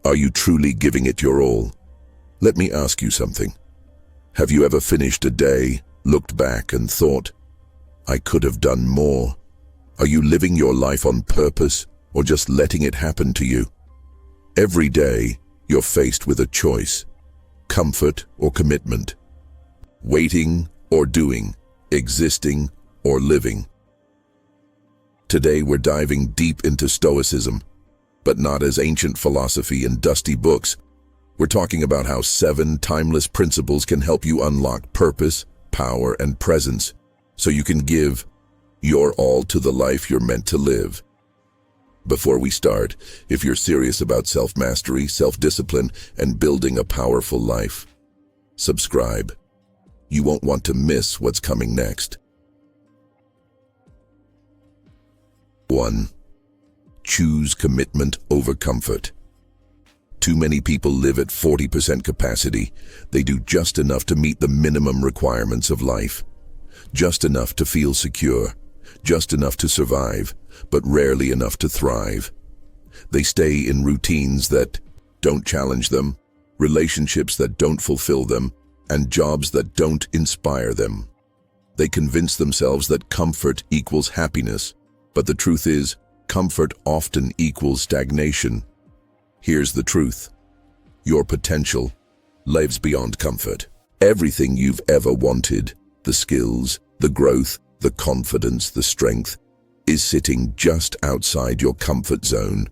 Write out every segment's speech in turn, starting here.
Are you truly giving it your all? Let me ask you something. Have you ever finished a day, looked back and thought, I could have done more? Are you living your life on purpose or just letting it happen to you? Every day, you're faced with a choice, comfort or commitment, waiting or doing, existing or living. Today we're diving deep into Stoicism, but not as ancient philosophy in dusty books. We're talking about how 7 timeless principles can help you unlock purpose, power, and presence, so you can give your all to the life you're meant to live. Before we start, if you're serious about self-mastery, self-discipline, and building a powerful life, subscribe. You won't want to miss what's coming next. 1. Choose commitment over comfort. Too many people live at 40% capacity. They do just enough to meet the minimum requirements of life. Just enough to feel secure. Just enough to survive, but rarely enough to thrive. They stay in routines that don't challenge them, relationships that don't fulfill them, and jobs that don't inspire them. They convince themselves that comfort equals happiness, but the truth is, comfort often equals stagnation. Here's the truth. Your potential lives beyond comfort. Everything you've ever wanted, the skills, the growth, the confidence, the strength, is sitting just outside your comfort zone.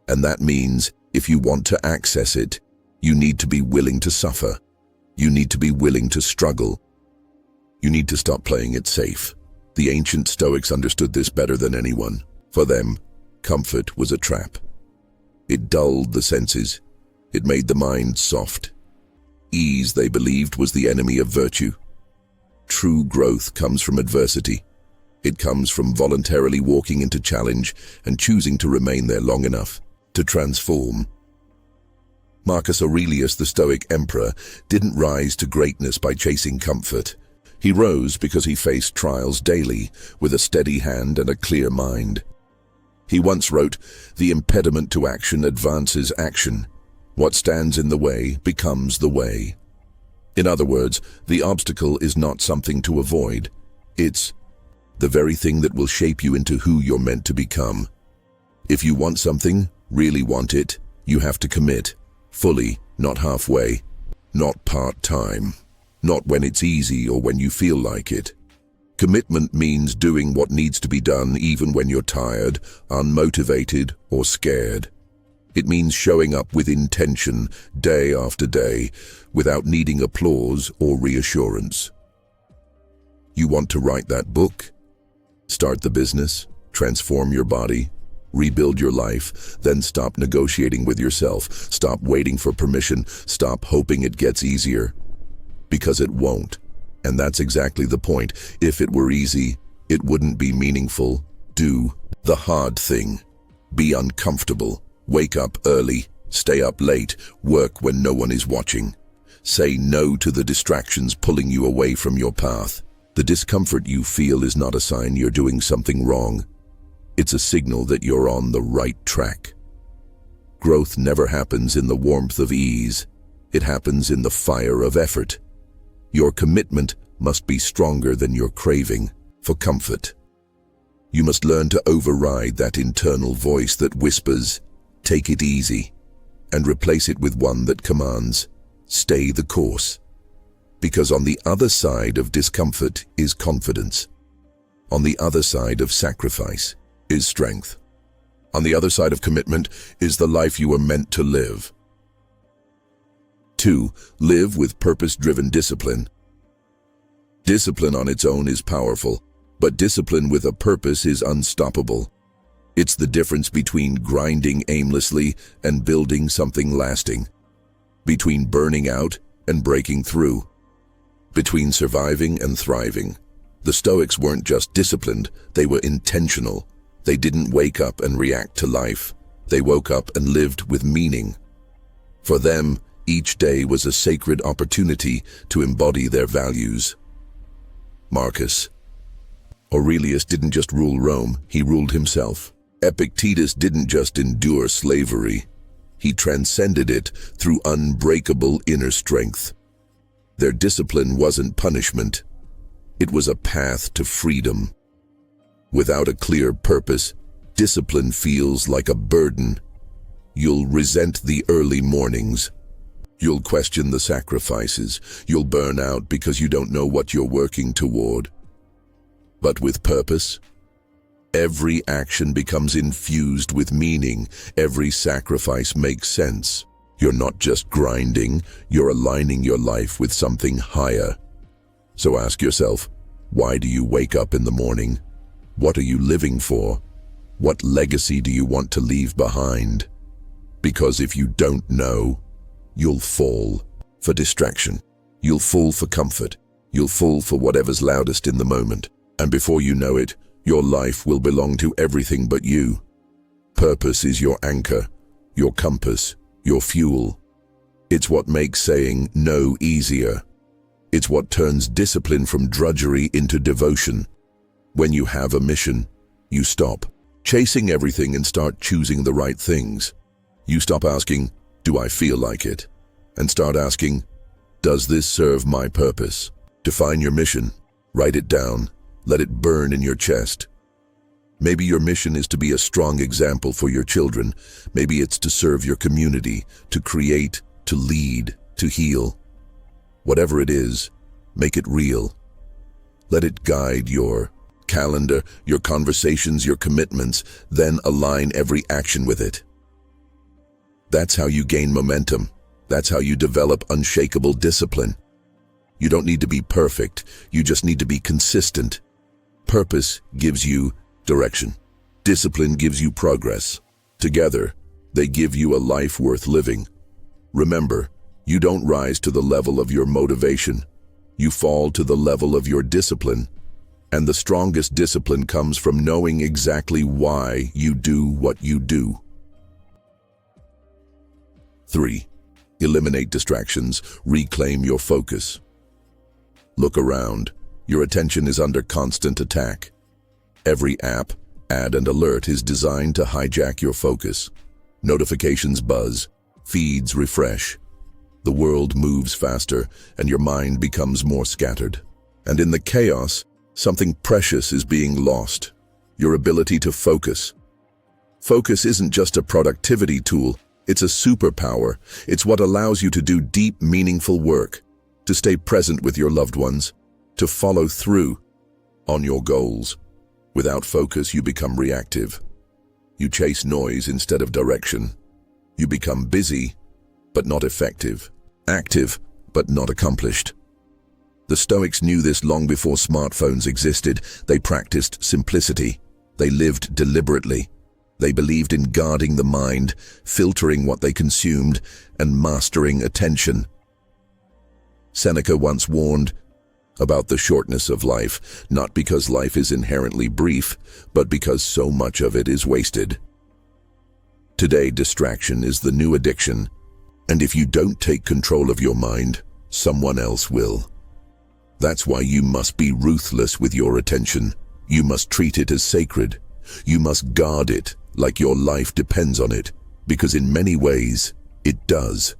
And that means if you want to access it, you need to be willing to suffer. You need to be willing to struggle. You need to stop playing it safe. The ancient Stoics understood this better than anyone. For them, comfort was a trap. It dulled the senses. It made the mind soft. Ease, they believed, was the enemy of virtue. True growth comes from adversity. It comes from voluntarily walking into challenge and choosing to remain there long enough to transform. Marcus Aurelius, the Stoic emperor, didn't rise to greatness by chasing comfort. He rose because he faced trials daily with a steady hand and a clear mind. He once wrote, "The impediment to action advances action. What stands in the way becomes the way." In other words, the obstacle is not something to avoid. It's the very thing that will shape you into who you're meant to become. If you want something, really want it, you have to commit. Fully, not halfway. Not part-time. Not when it's easy or when you feel like it. Commitment means doing what needs to be done even when you're tired, unmotivated, or scared. It means showing up with intention day after day without needing applause or reassurance. You want to write that book? Start the business, transform your body, rebuild your life, then stop negotiating with yourself. Stop waiting for permission. Stop hoping it gets easier. Because it won't. And that's exactly the point. If it were easy, it wouldn't be meaningful. Do the hard thing. Be uncomfortable. Wake up early. Stay up late. Work when no one is watching. Say no to the distractions pulling you away from your path. The discomfort you feel is not a sign you're doing something wrong. It's a signal that you're on the right track. Growth never happens in the warmth of ease. It happens in the fire of effort. Your commitment must be stronger than your craving for comfort. You must learn to override that internal voice that whispers, "Take it easy," and replace it with one that commands, "Stay the course." Because on the other side of discomfort is confidence. On the other side of sacrifice is strength. On the other side of commitment is the life you were meant to live. 2. Live with purpose-driven discipline. Discipline on its own is powerful, but discipline with a purpose is unstoppable. It's the difference between grinding aimlessly and building something lasting. Between burning out and breaking through. Between surviving and thriving. The Stoics weren't just disciplined, they were intentional. They didn't wake up and react to life. They woke up and lived with meaning. For them, each day was a sacred opportunity to embody their values. Marcus Aurelius didn't just rule Rome, he ruled himself. Epictetus didn't just endure slavery, He transcended it through unbreakable inner strength. Their discipline wasn't punishment. It was a path to freedom. Without a clear purpose, discipline feels like a burden. You'll resent the early mornings. You'll question the sacrifices. You'll burn out because you don't know what you're working toward. But with purpose, every action becomes infused with meaning. Every sacrifice makes sense. You're not just grinding, you're aligning your life with something higher. So ask yourself, why do you wake up in the morning? What are you living for? What legacy do you want to leave behind? Because if you don't know, you'll fall for distraction. You'll fall for comfort. You'll fall for whatever's loudest in the moment. And before you know it, your life will belong to everything but you. Purpose is your anchor, your compass, your fuel. It's what makes saying no easier. It's what turns discipline from drudgery into devotion. When you have a mission, you stop chasing everything and start choosing the right things. You stop asking, do I feel like it? And start asking, does this serve my purpose? Define your mission. Write it down. Let it burn in your chest. Maybe your mission is to be a strong example for your children. Maybe it's to serve your community, to create, to lead, to heal. Whatever it is, make it real. Let it guide your calendar, your conversations, your commitments, then align every action with it. That's how you gain momentum. That's how you develop unshakable discipline. You don't need to be perfect. You just need to be consistent. Purpose gives you direction. Discipline gives you progress. Together, they give you a life worth living. Remember, you don't rise to the level of your motivation. You fall to the level of your discipline. And the strongest discipline comes from knowing exactly why you do what you do. 3. Eliminate distractions. Reclaim your focus. Look around. Your attention is under constant attack. Every app, ad, and alert is designed to hijack your focus. Notifications buzz, feeds refresh. The world moves faster, and your mind becomes more scattered. And in the chaos, something precious is being lost. Your ability to focus. Focus isn't just a productivity tool, it's a superpower. It's what allows you to do deep, meaningful work, to stay present with your loved ones, to follow through on your goals. Without focus, you become reactive. You chase noise instead of direction. You become busy, but not effective. Active, but not accomplished. The Stoics knew this long before smartphones existed. They practiced simplicity. They lived deliberately. They believed in guarding the mind, filtering what they consumed, and mastering attention. Seneca once warned about the shortness of life, not because life is inherently brief, but because so much of it is wasted. Today, distraction is the new addiction, and if you don't take control of your mind, someone else will. That's why you must be ruthless with your attention. You must treat it as sacred. You must guard it like your life depends on it, because in many ways, it does.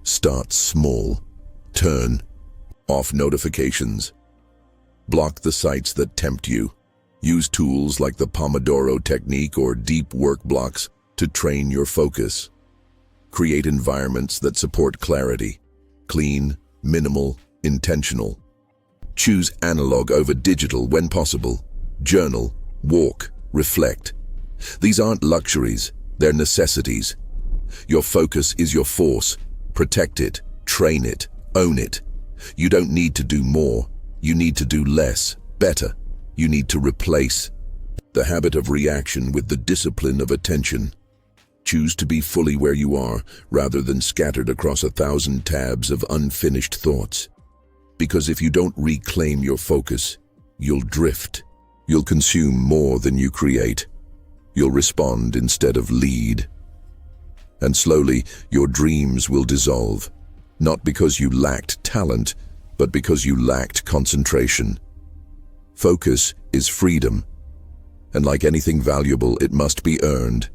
Start small. Turn off notifications. Block the sites that tempt you. Use tools like the Pomodoro technique or deep work blocks to train your focus. Create environments that support clarity. Clean, minimal, intentional. Choose analog over digital when possible. Journal, walk, reflect. These aren't luxuries, they're necessities. Your focus is your force. Protect it, train it, own it. You don't need to do more. You need to do less, better. You need to replace the habit of reaction with the discipline of attention. Choose to be fully where you are, rather than scattered across 1,000 tabs of unfinished thoughts. Because if you don't reclaim your focus, you'll drift. You'll consume more than you create. You'll respond instead of lead. And slowly, your dreams will dissolve. Not because you lacked talent, but because you lacked concentration. Focus is freedom, and like anything valuable, it must be earned.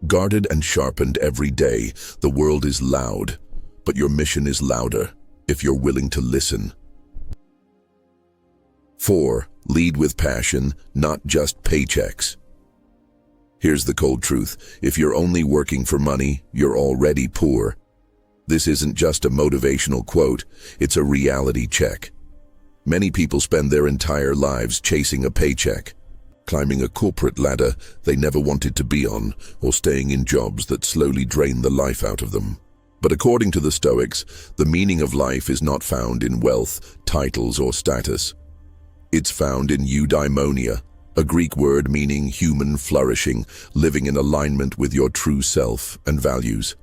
Guarded and sharpened every day, the world is loud, but your mission is louder if you're willing to listen. 4. Lead with passion, not just paychecks. Here's the cold truth. If you're only working for money, you're already poor. This isn't just a motivational quote, it's a reality check. Many people spend their entire lives chasing a paycheck, climbing a corporate ladder they never wanted to be on, or staying in jobs that slowly drain the life out of them. But according to the Stoics, the meaning of life is not found in wealth, titles, or status. It's found in eudaimonia, a Greek word meaning human flourishing, living in alignment with your true self and values.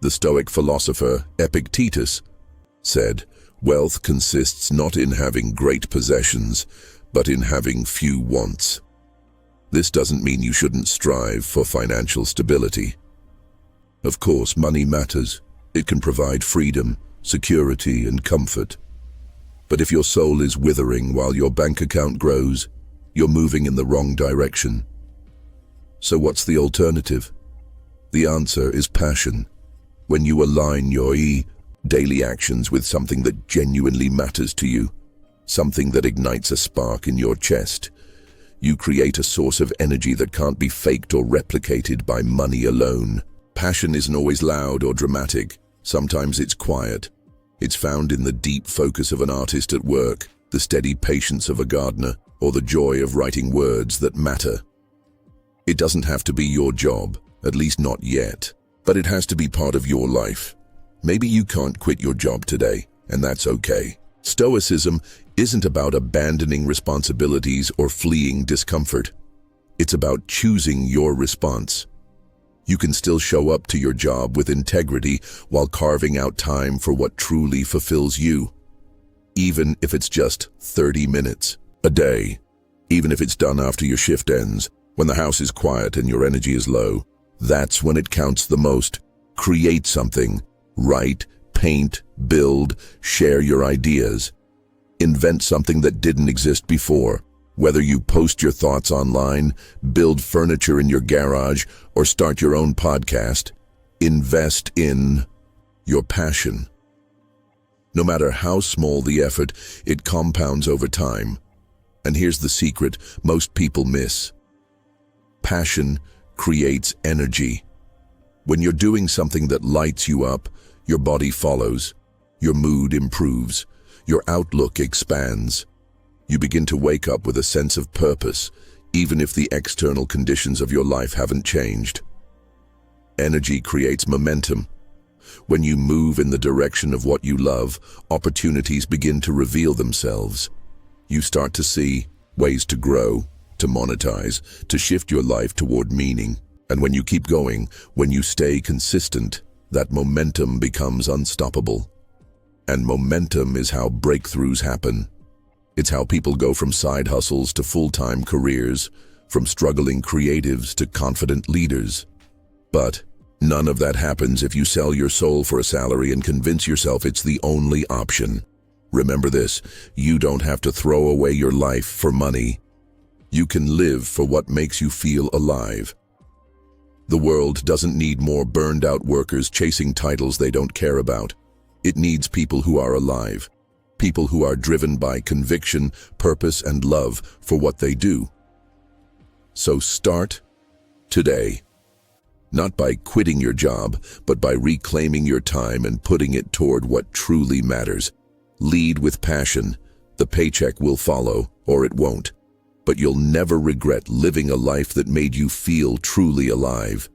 The Stoic philosopher Epictetus said, "Wealth consists not in having great possessions, but in having few wants." This doesn't mean you shouldn't strive for financial stability. Of course, money matters. It can provide freedom, security, and comfort. But if your soul is withering while your bank account grows, you're moving in the wrong direction. So what's the alternative? The answer is passion. When you align your daily actions with something that genuinely matters to you, something that ignites a spark in your chest, you create a source of energy that can't be faked or replicated by money alone. Passion isn't always loud or dramatic. Sometimes it's quiet. It's found in the deep focus of an artist at work, the steady patience of a gardener, or the joy of writing words that matter. It doesn't have to be your job, at least not yet, but it has to be part of your life. Maybe you can't quit your job today, and that's okay. Stoicism isn't about abandoning responsibilities or fleeing discomfort. It's about choosing your response. You can still show up to your job with integrity while carving out time for what truly fulfills you. Even if it's just 30 minutes a day, even if it's done after your shift ends, when the house is quiet and your energy is low, that's when it counts the most. Create something. Write, paint, build, share your ideas. Invent something that didn't exist before. Whether you post your thoughts online, build furniture in your garage, or start your own podcast, invest in your passion. No matter how small the effort, it compounds over time. And here's the secret most people miss. Passion creates energy. When you're doing something that lights you up, your body follows, your mood improves, your outlook expands. You begin to wake up with a sense of purpose, even if the external conditions of your life haven't changed. Energy creates momentum. When you move in the direction of what you love, opportunities begin to reveal themselves. You start to see ways to grow, to monetize, to shift your life toward meaning. And when you keep going, when you stay consistent, that momentum becomes unstoppable. And momentum is how breakthroughs happen. It's how people go from side hustles to full-time careers, from struggling creatives to confident leaders. But none of that happens if you sell your soul for a salary and convince yourself it's the only option. Remember this, you don't have to throw away your life for money. You can live for what makes you feel alive. The world doesn't need more burned-out workers chasing titles they don't care about. It needs people who are alive, people who are driven by conviction, purpose, and love for what they do. So start today. Not by quitting your job, but by reclaiming your time and putting it toward what truly matters. Lead with passion. The paycheck will follow, or it won't. But you'll never regret living a life that made you feel truly alive.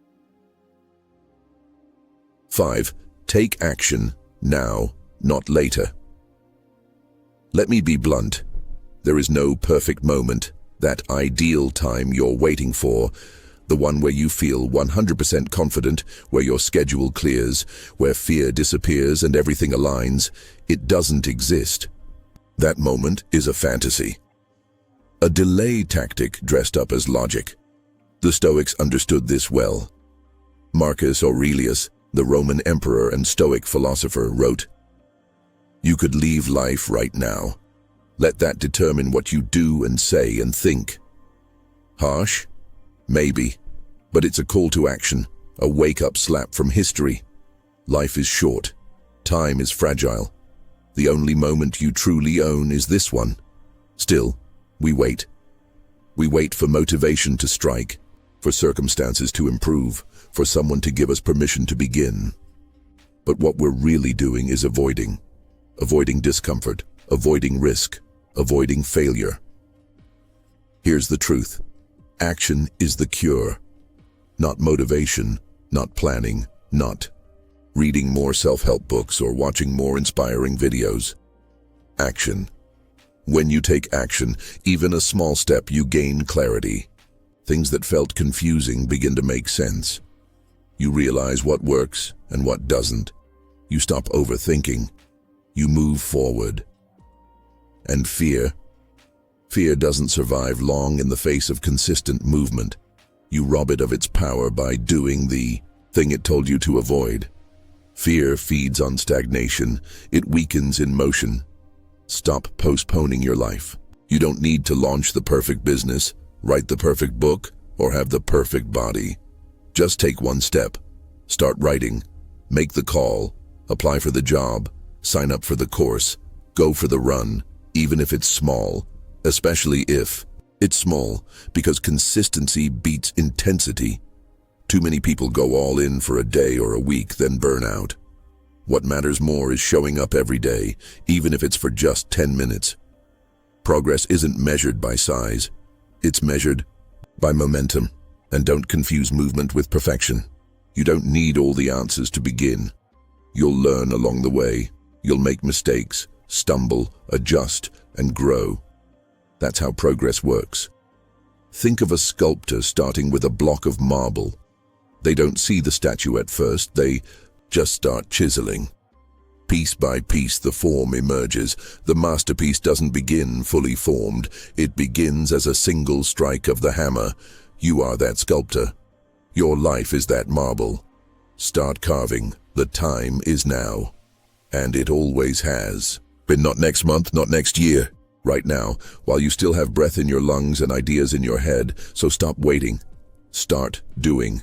5. Take action now, not later. Let me be blunt. There is no perfect moment, that ideal time you're waiting for, the one where you feel 100% confident, where your schedule clears, where fear disappears and everything aligns. It doesn't exist. That moment is a fantasy. A delay tactic dressed up as logic. The Stoics understood this well. Marcus Aurelius, the Roman emperor and Stoic philosopher, wrote, "You could leave life right now. Let that determine what you do and say and think." Harsh? Maybe. But it's a call to action, a wake-up slap from history. Life is short. Time is fragile. The only moment you truly own is this one. Still, we wait. We wait for motivation to strike, for circumstances to improve, for someone to give us permission to begin. But what we're really doing is avoiding discomfort, avoiding risk, avoiding failure. Here's the truth. Action is the cure. Not motivation, not planning, not reading more self-help books or watching more inspiring videos. Action. When you take action, even a small step, you gain clarity. Things that felt confusing begin to make sense. You realize what works and what doesn't. You stop overthinking. You move forward. And fear doesn't survive long in the face of consistent movement. You rob it of its power by doing the thing it told you to avoid. Fear feeds on stagnation. It weakens in motion. Stop postponing your life. You don't need to launch the perfect business, write the perfect book, or have the perfect body. Just take one step. Start writing. Make the call. Apply for the job. Sign up for the course. Go for the run, even if it's small. Especially if it's small, because consistency beats intensity. Too many people go all in for a day or a week, then burn out. What matters more is showing up every day, even if it's for just 10 minutes. Progress isn't measured by size. It's measured by momentum. And don't confuse movement with perfection. You don't need all the answers to begin. You'll learn along the way. You'll make mistakes, stumble, adjust, and grow. That's how progress works. Think of a sculptor starting with a block of marble. They don't see the statue at first, they just start chiseling. Piece by piece, the form emerges. The masterpiece doesn't begin fully formed. It begins as a single strike of the hammer. You are that sculptor. Your life is that marble. Start carving. The time is now. And it always has. But not next month, not next year. Right now, while you still have breath in your lungs and ideas in your head, so stop waiting. Start doing.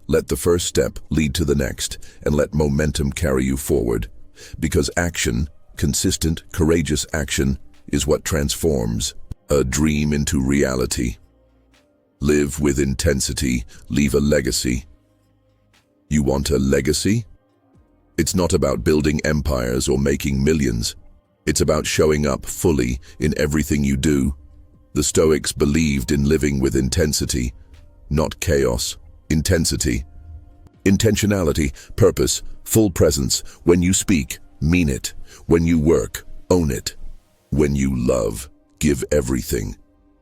Let the first step lead to the next, and let momentum carry you forward. Because action, consistent, courageous action, is what transforms a dream into reality. Live with intensity, leave a legacy. You want a legacy? It's not about building empires or making millions. It's about showing up fully in everything you do. The Stoics believed in living with intensity, not chaos. Intensity. Intentionality, purpose, full presence. When you speak, mean it. When you work, own it. When you love, give everything.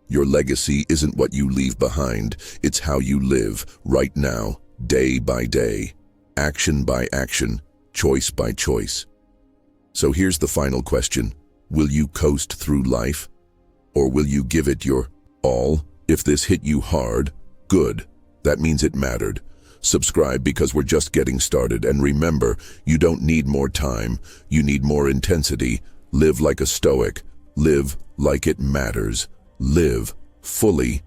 Your legacy isn't what you leave behind. It's how you live right now, day by day, action by action, choice by choice. So here's the final question. Will you coast through life? Or will you give it your all? If this hit you hard, good. That means it mattered. Subscribe because we're just getting started. And remember, you don't need more time. You need more intensity. Live like a Stoic. Live like it matters. Live fully